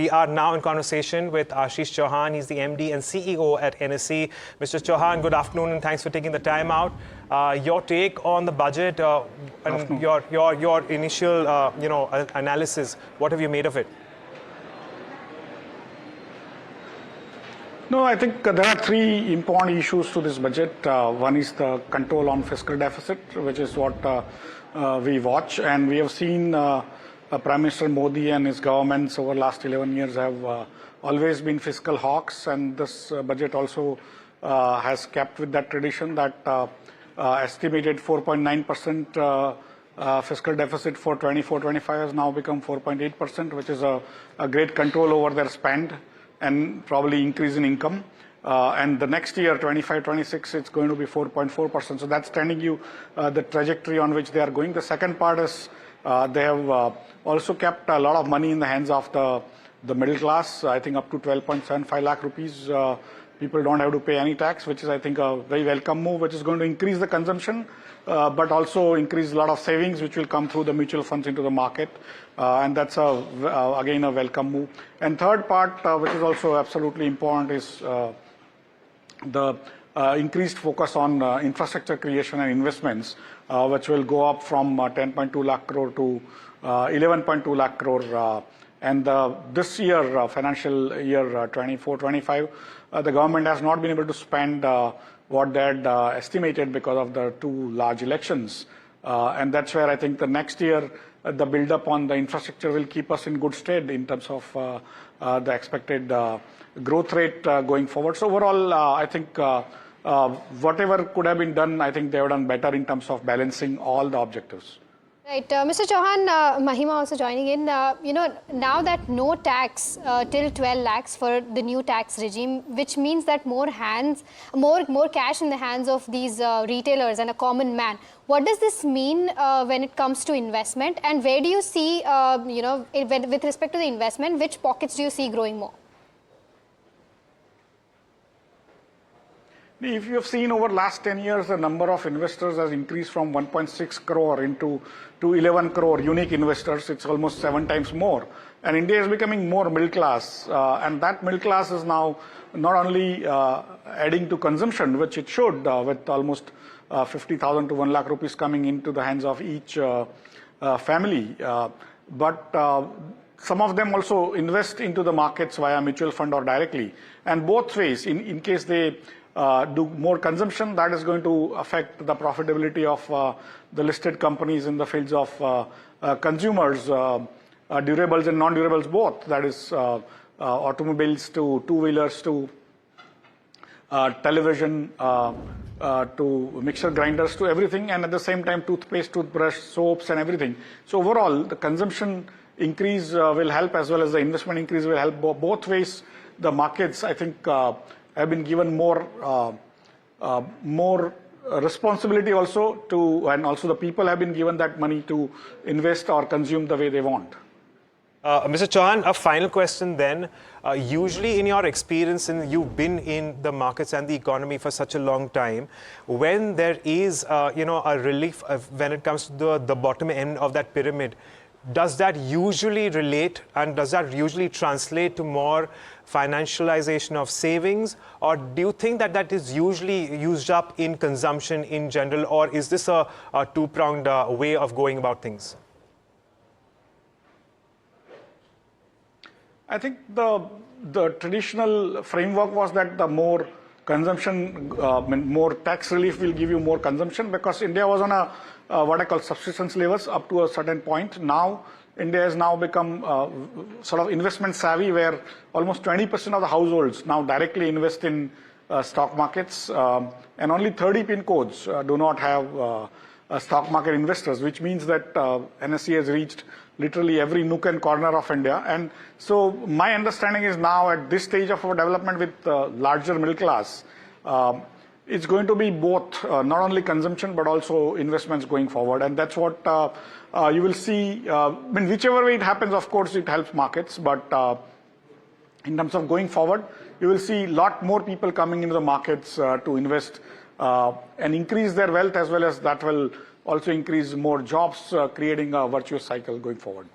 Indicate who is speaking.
Speaker 1: We are now in conversation with Ashish Chauhan. He's the MD and CEO at NSE. Mr. Chauhan, good afternoon and thanks for taking the time out. Your take on the budget and your initial analysis. What have you made of it?
Speaker 2: No, I think there are three important issues to this budget. One is the control on fiscal deficit, which is what we watch, and we have seen Prime Minister Modi and his governments over the last 11 years have always been fiscal hawks, and this budget also has kept with that tradition. That estimated 4.9% fiscal deficit for 24-25 has now become 4.8%, which is a great control over their spend and probably increase in income. And the next year, 25-26, it's going to be 4.4%. So that's telling you the trajectory on which they are going. The second part is they have also kept a lot of money in the hands of the middle class. I think up to 12.75 lakh rupees. People don't have to pay any tax, which is, I think, a very welcome move, which is going to increase the consumption, but also increase a lot of savings, which will come through the mutual funds into the market. And that's, again, a welcome move. And third part, which is also absolutely important, is the increased focus on infrastructure creation and investments, which will go up from 10.2 lakh crore to 11.2 lakh crore. And this year, financial year 24-25, the government has not been able to spend what they had estimated because of the two large elections. And that's where I think the next year, the build-up on the infrastructure will keep us in good stead in terms of the expected growth rate going forward. So overall, I think whatever could have been done, I think they have done better in terms of balancing all the objectives.
Speaker 3: Right, Mr. Chauhan, Mahima also joining in. Now that no tax till 12 lakhs for the new tax regime, which means that more cash in the hands of these retailers and a common man. What does this mean when it comes to investment, and where do you see, with respect to the investment, which pockets do you see growing more?
Speaker 2: If you have seen over the last 10 years, the number of investors has increased from 1.6 crore to 11 crore unique investors. It's almost 7 times more. And India is becoming more middle class. And that middle class is now not only adding to consumption, which it should, with almost 50,000 to 1 lakh rupees coming into the hands of each family. But some of them also invest into the markets via mutual fund or directly. And both ways, in case they do more consumption, that is going to affect the profitability of the listed companies in the fields of consumers, durables and non-durables both. That is automobiles to two-wheelers to television to mixer grinders to everything, and at the same time toothpaste, toothbrush, soaps and everything. So overall, the consumption increase will help, as well as the investment increase will help. Both ways, the markets, I think, have been given more responsibility also and also the people have been given that money to invest or consume the way they want.
Speaker 1: Mr. Chauhan, a final question then. Usually in your experience, and you've been in the markets and the economy for such a long time, when there is a relief when it comes to the bottom end of that pyramid, does that usually relate and does that usually translate to more financialization of savings, or do you think that that is usually used up in consumption in general, or is this a two-pronged way of going about things?
Speaker 2: I think the traditional framework was that the more consumption, more tax relief will give you more consumption, because India was on a what I call subsistence levels up to a certain point. Now, India has now become sort of investment savvy, where almost 20% of the households now directly invest in stock markets, and only 30 PIN codes do not have stock market investors, which means that NSE has reached literally every nook and corner of India. And so my understanding is now at this stage of our development with larger middle class, it's going to be both not only consumption but also investments going forward. And that's what you will see. Whichever way it happens, of course, it helps markets. But in terms of going forward, you will see a lot more people coming into the markets to invest and increase their wealth, as well as that will also increase more jobs, creating a virtuous cycle going forward.